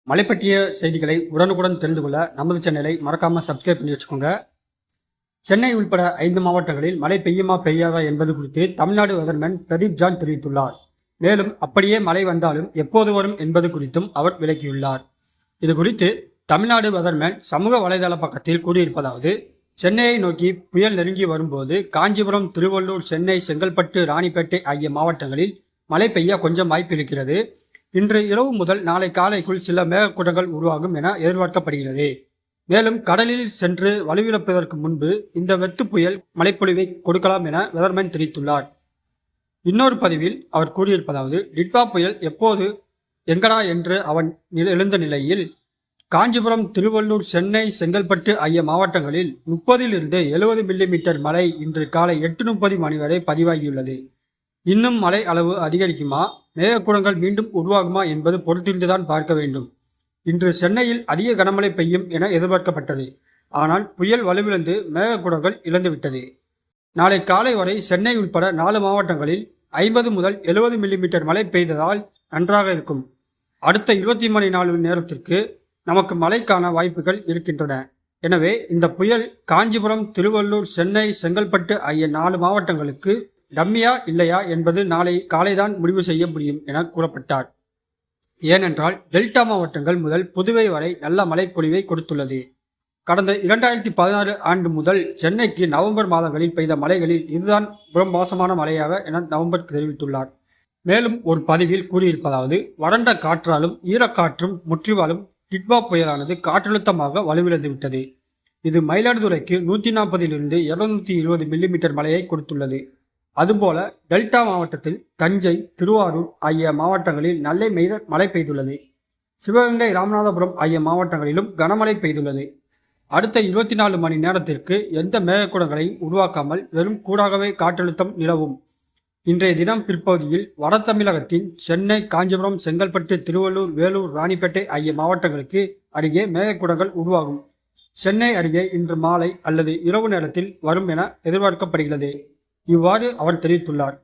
மழை பற்றிய செய்திகளை உடனுக்குடன் தெரிந்து கொள்ள நமது சேனலை மறக்காம சப்ஸ்கிரைப் பண்ணி வச்சுக்கோங்க. சென்னை உள்பட 5 மாவட்டங்களில் மழை பெய்யுமா பெய்யாதா என்பது குறித்து தமிழ்நாடு வெதர்மேன் பிரதீப் ஜான் தெரிவித்துள்ளார். மேலும் அப்படியே மழை வந்தாலும் எப்போது வரும் என்பது குறித்தும் அவர் விளக்கியுள்ளார். இது குறித்து தமிழ்நாடு வெதர்மேன் சமூக வலைதள பக்கத்தில் கூறியிருப்பதாவது: சென்னையை நோக்கி புயல் நெருங்கி வரும்போது காஞ்சிபுரம், திருவள்ளூர், சென்னை, செங்கல்பட்டு, ராணிப்பேட்டை ஆகிய மாவட்டங்களில் மழை பெய்ய கொஞ்சம் வாய்ப்பு இருக்கிறது. இன்று இரவு முதல் நாளை காலைக்குள் சில மேகக்கூட்டங்கள் உருவாகும் என எதிர்பார்க்கப்படுகிறது. மேலும் கடலில் சென்று வலுவிழப்பதற்கு முன்பு இந்த வெத்து புயல் மழைப்பொழிவை கொடுக்கலாம் என வெதர்மேன் தெரிவித்துள்ளார். இன்னொரு பதிவில் அவர் கூறியிருப்பதாவது: டிட்வா புயல் எப்போது எங்கடா என்று அவன் எழுந்த நிலையில் காஞ்சிபுரம், திருவள்ளூர், சென்னை, செங்கல்பட்டு ஆகிய மாவட்டங்களில் 30 to 70 மில்லிமீட்டர் மழை இன்று காலை 8:30 மணி வரை பதிவாகியுள்ளது. இன்னும் மழை அளவு அதிகரிக்குமா, மேகக்கூட்டங்கள் மீண்டும் உருவாகுமா என்பது பொறுத்திருந்துதான் பார்க்க வேண்டும். இன்று சென்னையில் அதிக கனமழை பெய்யும் என எதிர்பார்க்கப்பட்டது. ஆனால் புயல் வலுவிழந்து மேகக்கூட்டங்கள் இழந்துவிட்டது. நாளை காலை வரை சென்னை உட்பட 4 மாவட்டங்களில் 50 முதல் 70 மில்லிமீட்டர் மழை பெய்ததால் நன்றாக இருக்கும். அடுத்த 24 நேரத்திற்கு நமக்கு மழைக்கான வாய்ப்புகள் இருக்கின்றன. எனவே இந்த புயல் காஞ்சிபுரம், திருவள்ளூர், சென்னை, செங்கல்பட்டு ஆகிய 4 மாவட்டங்களுக்கு டம்மியா இல்லையா என்பது நாளை காலைதான் முடிவு செய்ய முடியும் என கூறப்பட்டார். ஏனென்றால் டெல்டா மாவட்டங்கள் முதல் புதுவை வரை நல்ல மழைப்பொழிவை கொடுத்துள்ளது. கடந்த 2016 ஆண்டு முதல் சென்னைக்கு நவம்பர் மாதங்களில் பெய்த மழைகளில் இதுதான் மோசமான மழையாக என நவம்பர் தெரிவித்துள்ளார். மேலும் ஒரு பதிவில் கூறியிருப்பதாவது: வறண்ட காற்றாலும் ஈரக்காற்றும் முற்றிவாலும் டிட்வா புயலானது காற்றழுத்தமாக வலுவிழந்துவிட்டது. இது மயிலாடுதுறைக்கு 140 to 220 மில்லிமீட்டர் மழையை கொடுத்துள்ளது. அதுபோல டெல்டா மாவட்டத்தில் தஞ்சை, திருவாரூர் ஆகிய மாவட்டங்களில் நல்ல மழை பெய்துள்ளது. சிவகங்கை, ராமநாதபுரம் ஆகிய மாவட்டங்களிலும் கனமழை பெய்துள்ளது. அடுத்த 24 மணி நேரத்திற்கு எந்த மேகக்கூட்டங்களையும் உருவாக்காமல் வெறும் கூடாகவே காற்றழுத்தம் நிலவும். இன்றைய தினம் பிற்பகுதியில் வட தமிழகத்தின் சென்னை, காஞ்சிபுரம், செங்கல்பட்டு, திருவள்ளூர், வேலூர், ராணிப்பேட்டை ஆகிய மாவட்டங்களுக்கு அருகே மேகக்கூட்டங்கள் உருவாகும். சென்னை அருகே இன்று மாலை அல்லது இரவு நேரத்தில் வரும் என எதிர்பார்க்கப்படுகிறது. இவ்வாறு அவர் தெரிவித்துள்ளார்.